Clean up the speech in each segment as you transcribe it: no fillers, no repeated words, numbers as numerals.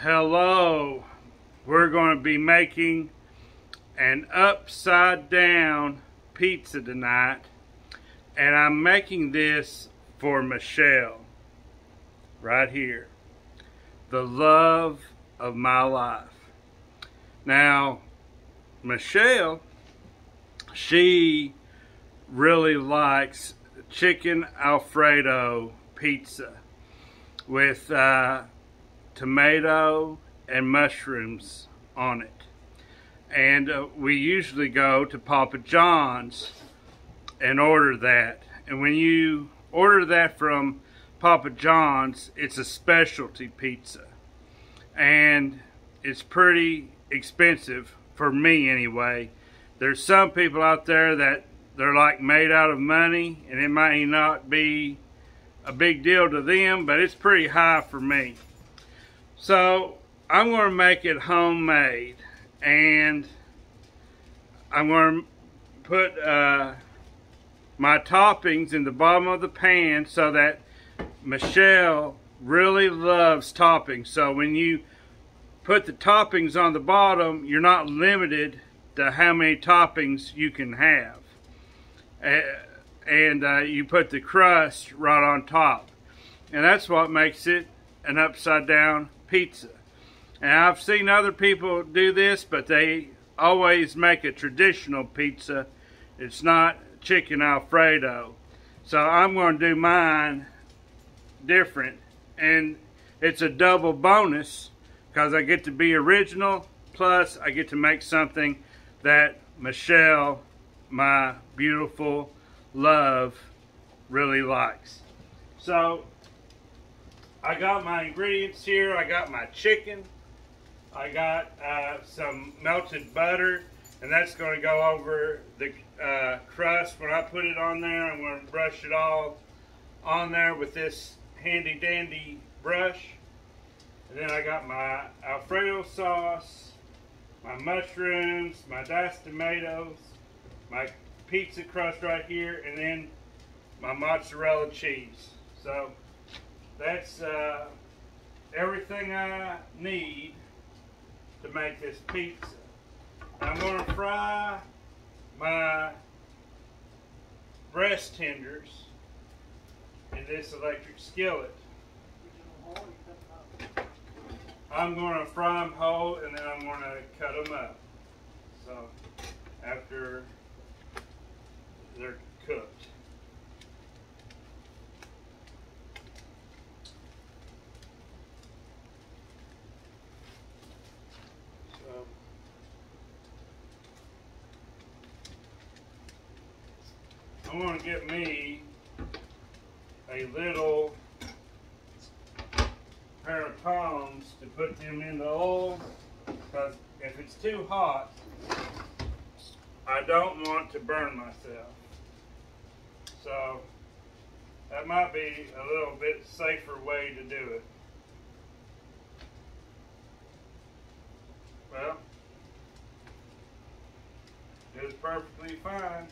Hello, we're going to be making an upside down pizza tonight, and I'm making this for Michelle right here, the love of my life. Now Michelle, she really likes chicken Alfredo pizza with tomato and mushrooms on it. And we usually go to Papa John's and order that. And when you order that from Papa John's, it's a specialty pizza. And it's pretty expensive, for me anyway. There's some people out there that they're like made out of money, and it might not be a big deal to them, but it's pretty high for me. So I'm going to make it homemade, and I'm going to put my toppings in the bottom of the pan so that Michelle really loves toppings. So when you put the toppings on the bottom, you're not limited to how many toppings you can have. And you put the crust right on top. And that's what makes it an upside down pizza. And I've seen other people do this, but they always make a traditional pizza. It's not chicken Alfredo. So I'm going to do mine different. And it's a double bonus because I get to be original, plus I get to make something that Michelle, my beautiful love, really likes. So I got my ingredients here. I got my chicken. I got some melted butter, and that's going to go over the crust. When I put it on there, I'm going to brush it all on there with this handy dandy brush. And then I got my Alfredo sauce, my mushrooms, my diced tomatoes, my pizza crust right here, and then my mozzarella cheese. So that's everything I need to make this pizza. I'm going to fry my breast tenders in this electric skillet. I'm going to fry them whole, and then I'm going to cut them up. So after they're cooked. So I'm going to get me a little pair of tongs to put them in the oil, because if it's too hot, I don't want to burn myself. So that might be a little bit safer way to do it. Well, it's perfectly fine.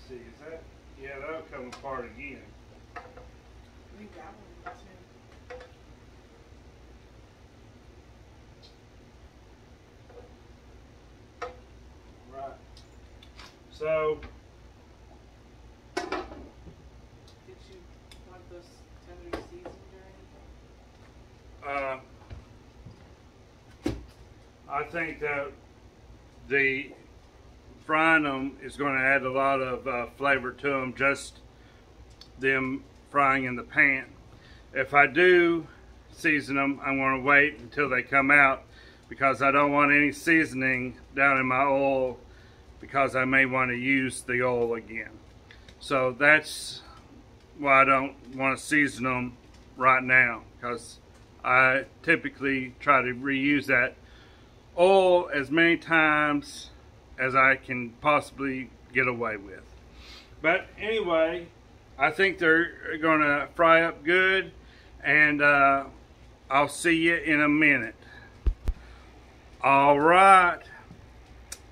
See, is that? Yeah, that'll come apart again. We got one too. Right. So, did you want those tenders seasoned or anything? I think that the frying them is going to add a lot of flavor to them, just them frying in the pan. If I do season them, I'm going to wait until they come out, because I don't want any seasoning down in my oil, because I may want to use the oil again. So that's why I don't want to season them right now, because I typically try to reuse that oil as many times as I can possibly get away with. But anyway, I think they're gonna fry up good, and I'll see you in a minute. All right,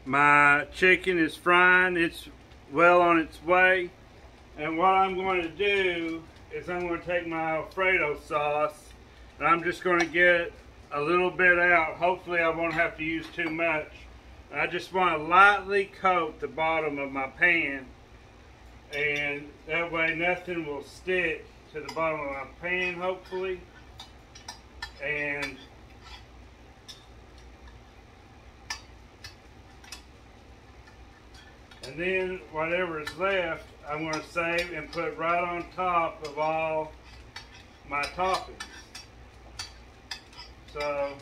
my chicken is frying. It's well on its way. And what I'm going to do is I'm going to take my Alfredo sauce, and I'm just going to get a little bit out. Hopefully I won't have to use too much. I just want to lightly coat the bottom of my pan, and that way nothing will stick to the bottom of my pan, hopefully. And then whatever is left, I'm going to save and put right on top of all my toppings. So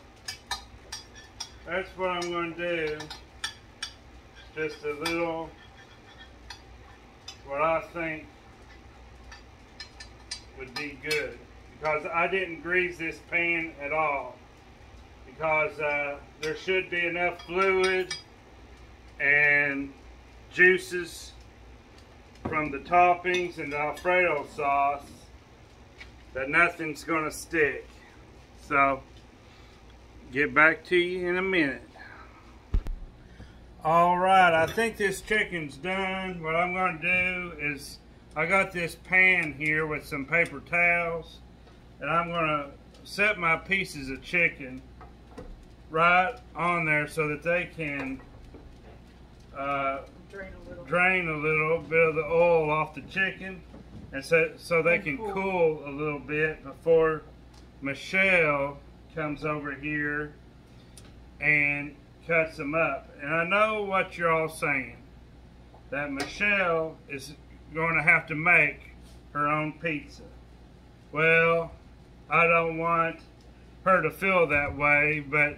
that's what I'm going to do. Just a little, what I think would be good. Because I didn't grease this pan at all. Because there should be enough fluid and juices from the toppings and the Alfredo sauce that nothing's gonna stick. So get back to you in a minute. All right, I think this chicken's done. What I'm gonna do is, I got this pan here with some paper towels, and I'm gonna set my pieces of chicken right on there so that they can drain a little bit of the oil off the chicken, and so they can cool a little bit before Michelle comes over here and cuts them up. And I know what you're all saying, that Michelle is going to have to make her own pizza. Well, I don't want her to feel that way, but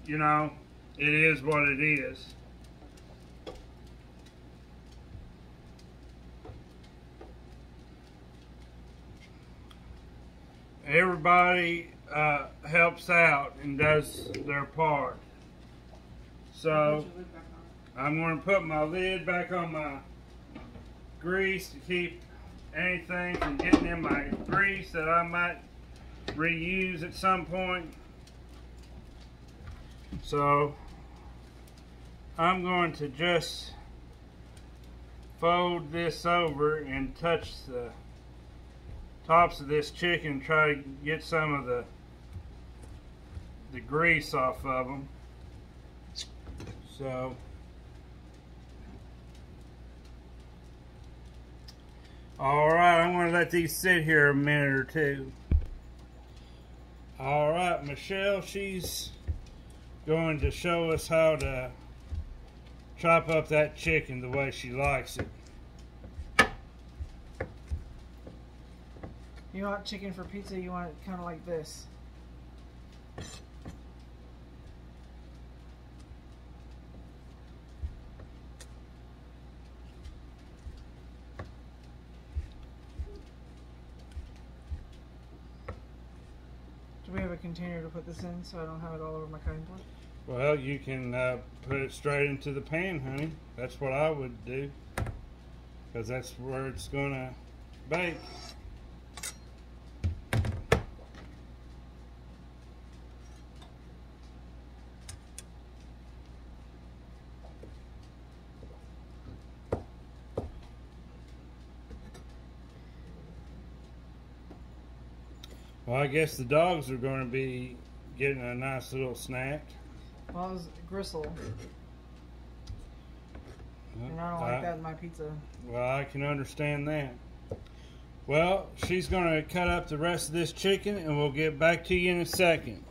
you know, it is what it is. Everybody helps out and does their part. So I'm going to put my lid back on my grease to keep anything from getting in my grease that I might reuse at some point. So I'm going to just fold this over and touch the tops of this chicken, try to get some of the grease off of them. So alright, I'm going to let these sit here a minute or two. Alright, Michelle, she's going to show us how to chop up that chicken the way she likes it. You want chicken for pizza, you want it kind of like this. Do we have a container to put this in so I don't have it all over my cutting board? Well, you can put it straight into the pan, honey. That's what I would do, because that's where it's going to bake. Well, I guess the dogs are going to be getting a nice little snack. Well, it was gristle. And I don't like that in my pizza. Well, I can understand that. Well, she's going to cut up the rest of this chicken, and we'll get back to you in a second.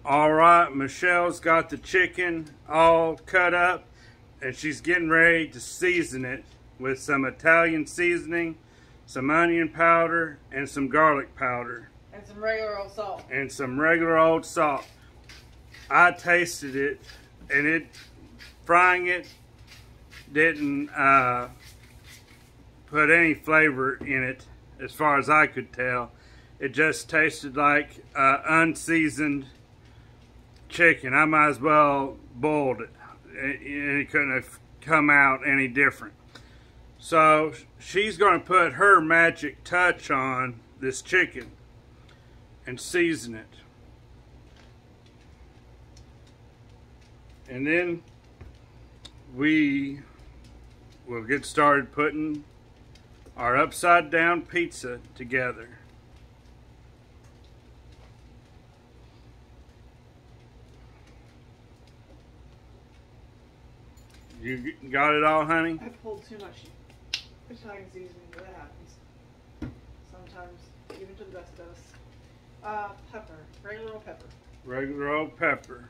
Alright, Michelle's got the chicken all cut up, and she's getting ready to season it with some Italian seasoning, some onion powder, and some garlic powder. And some regular old salt. And some regular old salt. I tasted it, and frying it didn't put any flavor in it as far as I could tell. It just tasted like unseasoned chicken. I might as well boiled it. It couldn't have come out any different. So she's going to put her magic touch on this chicken and season it. And then we will get started putting our upside down pizza together. You got it all, honey? I pulled too much Italian seasoning, but that happens. Sometimes, even to the best of us. Pepper. Regular old pepper. Regular old pepper.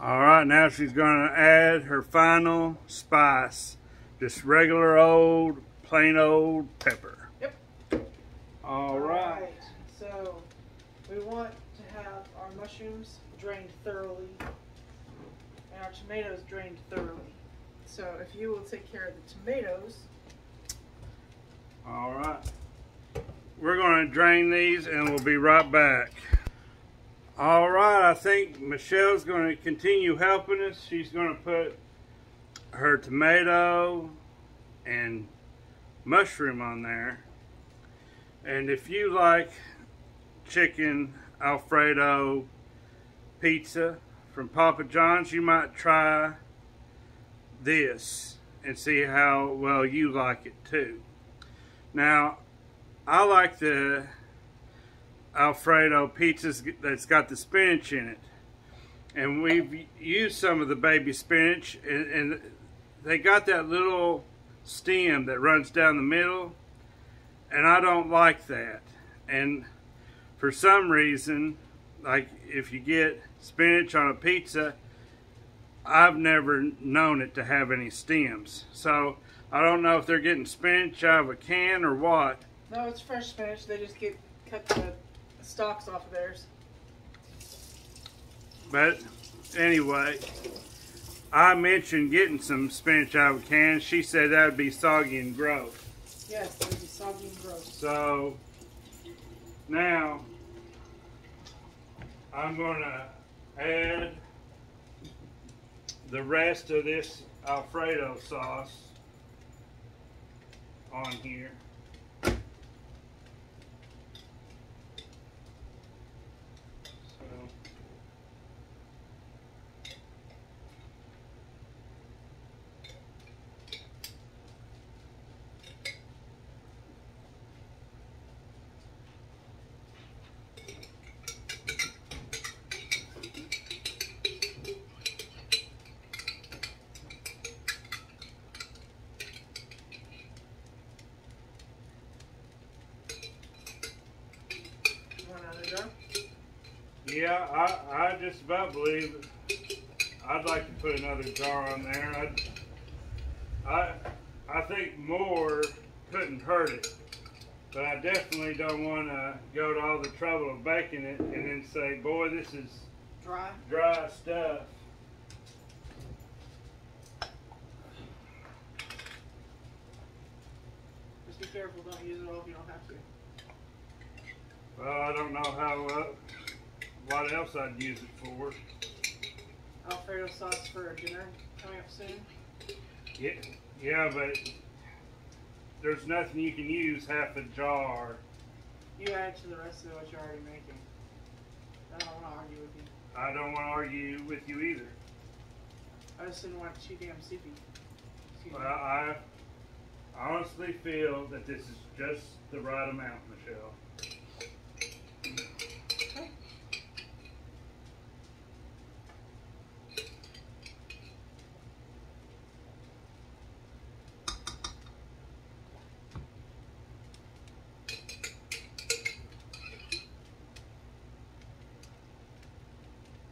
Alright, now she's going to add her final spice. Just regular old, plain old pepper. Yep. Alright. So, we want to have our mushrooms drained thoroughly and our tomatoes drained thoroughly. So, if you will take care of the tomatoes. Alright. We're going to drain these and we'll be right back. Alright, I think Michelle's going to continue helping us. She's going to put her tomato and mushroom on there. And if you like chicken Alfredo pizza from Papa John's, you might try this and see how well you like it too. Now, I like the Alfredo pizzas that's got the spinach in it, and we've used some of the baby spinach, and they got that little stem that runs down the middle, and I don't like that. And for some reason, like if you get spinach on a pizza, I've never known it to have any stems. So I don't know if they're getting spinach out of a can or what. No, it's fresh spinach. They just cut the stalks off of theirs. But anyway, I mentioned getting some spinach out of a can. She said that would be soggy and gross. Yes, it would be soggy and gross. So now I'm going to add the rest of this Alfredo sauce on here. Yeah, I just about believe I'd like to put another jar on there. I think more couldn't hurt it, but I definitely don't want to go to all the trouble of baking it and then say, boy, this is dry stuff. Just be careful, don't use it all if you don't have to. Well, I don't know how, what else I'd use it for. Alfredo sauce for dinner coming up soon. Yeah, but there's nothing you can use half a jar. You add to the rest of what you're already making. I don't want to argue with you. I don't want to argue with you either. I just didn't want it too damn soupy. Well, I honestly feel that this is just the right amount, Michelle. Okay.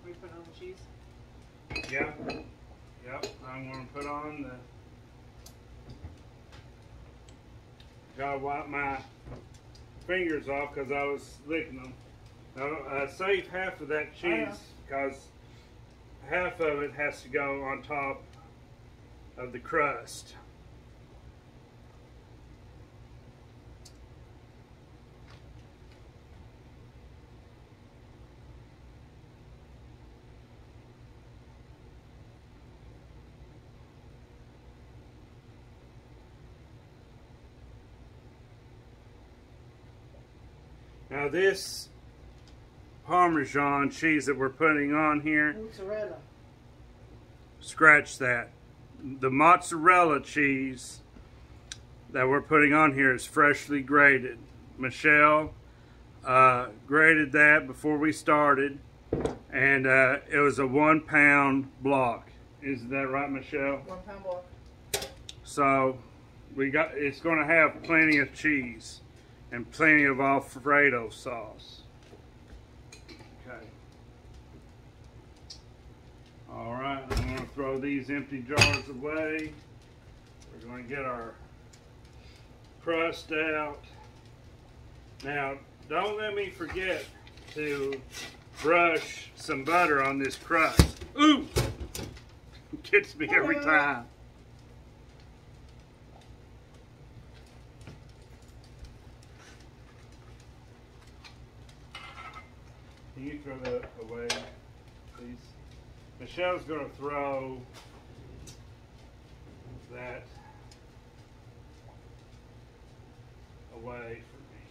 We put on the cheese? Yeah. Yep. I'm going to put on the... Gotta wipe my fingers off because I was licking them. Now, save half of that cheese because half of it has to go on top of the crust. Now this Parmesan cheese that we're putting on here, Mozzarella. scratch that. The mozzarella cheese that we're putting on here is freshly grated. Michelle grated that before we started, and it was a 1 pound block. Isn't that right, Michelle? 1 pound block. So it's going to have plenty of cheese and plenty of Alfredo sauce. Okay. All right, I'm going to throw these empty jars away. We're going to get our crust out. Now, don't let me forget to brush some butter on this crust. Ooh! It gets me every time. Can you throw that away, please? Michelle's going to throw that away for me.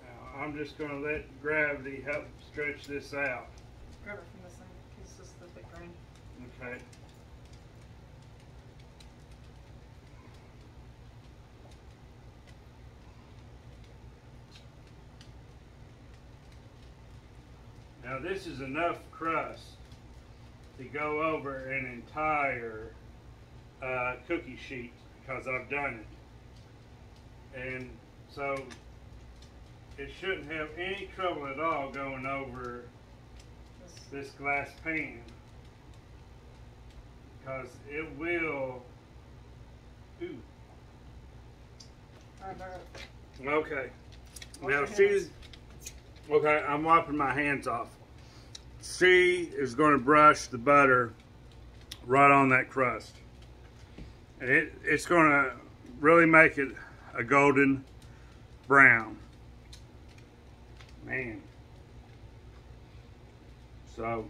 Now, I'm just going to let gravity help stretch this out. Grab it from this thing, because this is the thick grain. Okay. Now this is enough crust to go over an entire cookie sheet because I've done it. And so it shouldn't have any trouble at all going over this glass pan, because it will. Ooh. Okay. Now she's. Okay, I'm wiping my hands off. She is going to brush the butter right on that crust. And it's going to really make it a golden brown. Man. So.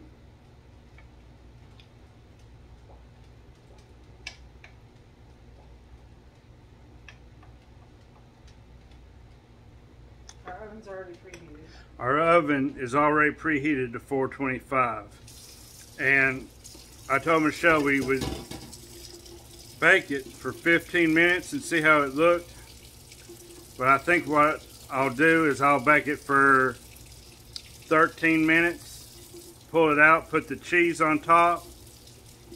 Our oven's already preheated. Our oven is already preheated to 425. And I told Michelle we would bake it for 15 minutes and see how it looked. But I think what I'll do is I'll bake it for 13 minutes, pull it out, put the cheese on top,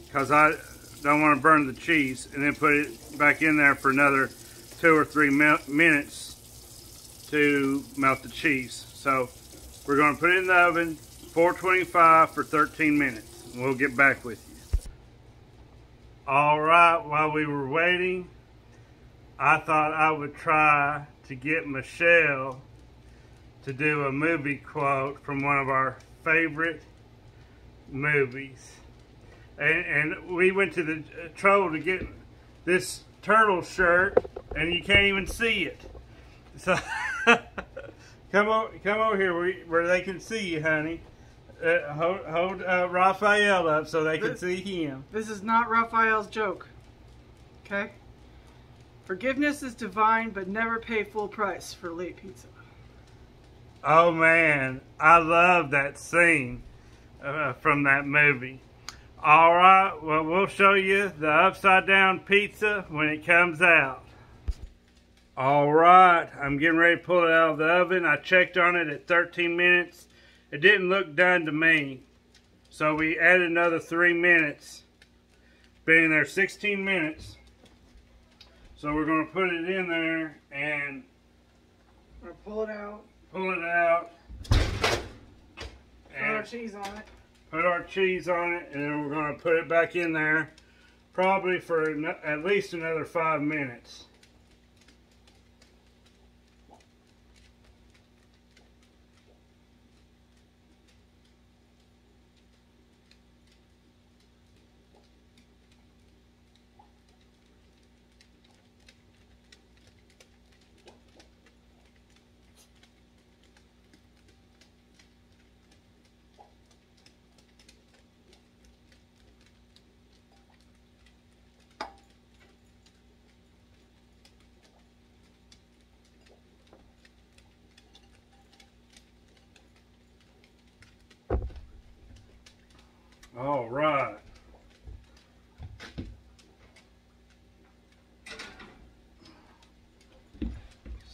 because I don't want to burn the cheese, and then put it back in there for another 2 or 3 minutes to melt the cheese. So we're going to put it in the oven, 425 for 13 minutes. And we'll get back with you. All right, while we were waiting, I thought I would try to get Michelle to do a movie quote from one of our favorite movies. And we went to the trouble to get this turtle shirt, and you can't even see it. So come over here where they can see you, honey. Hold Raphael up so they can see him. This is not Raphael's joke. Okay? Forgiveness is divine, but never pay full price for late pizza. Oh man, I love that scene from that movie. All right, well, we'll show you the upside down pizza when it comes out. All right, I'm getting ready to pull it out of the oven. I checked on it at 13 minutes. It didn't look done to me. So we added another 3 minutes. Been in there 16 minutes. So we're going to put it in there and we're going to pull it out. Pull it out. Put our cheese on it. Put our cheese on it, and then we're going to put it back in there probably for at least another 5 minutes.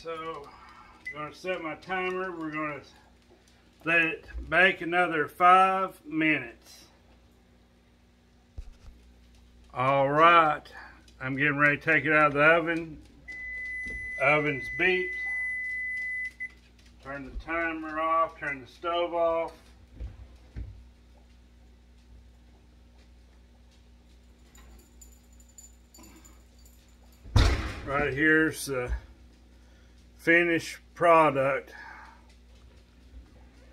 So I'm going to set my timer. We're going to let it bake another 5 minutes. All right, I'm getting ready to take it out of the oven. Oven's beeped. Turn the timer off, turn the stove off. Right here's the finished product.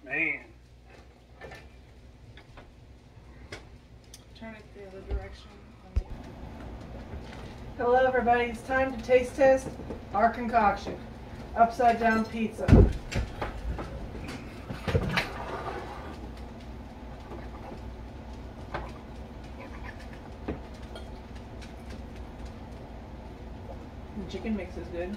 Man. Turn it the other direction. Hello everybody, it's time to taste test our concoction. Upside down pizza. The chicken mix is good.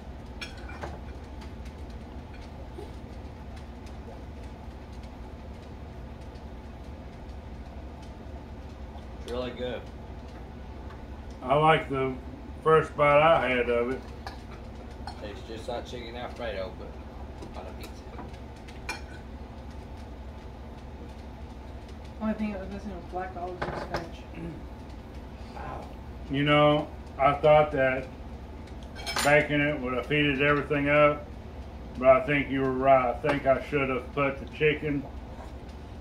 It's really good. I like the first bite I had of it. It's just like chicken Alfredo, but on a pizza. Only thing that was missing was black olives and spinach. Wow. You know, I thought that baking it would have heated everything up, but I think you were right. I think I should have put the chicken,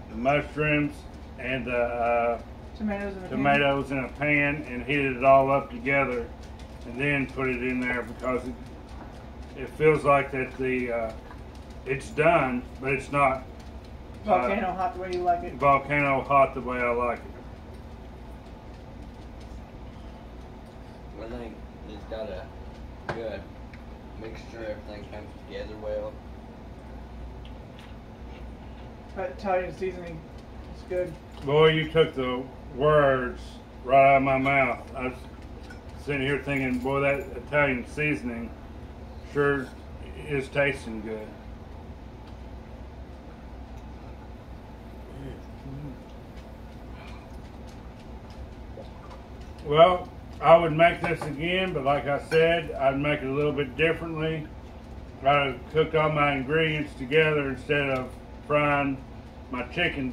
the mushrooms, and the tomatoes in a pan and heated it all up together, and then put it in there, because it feels like that it's done, but it's not volcano hot the way you like it. Volcano hot the way I like it. I think it's got a good mixture. Everything comes together well. That Italian seasoning is good. Boy, you took the words right out of my mouth. I was sitting here thinking, boy, that Italian seasoning sure is tasting good. Well, I would make this again, but like I said, I'd make it a little bit differently. I'd have cooked all my ingredients together instead of frying my chicken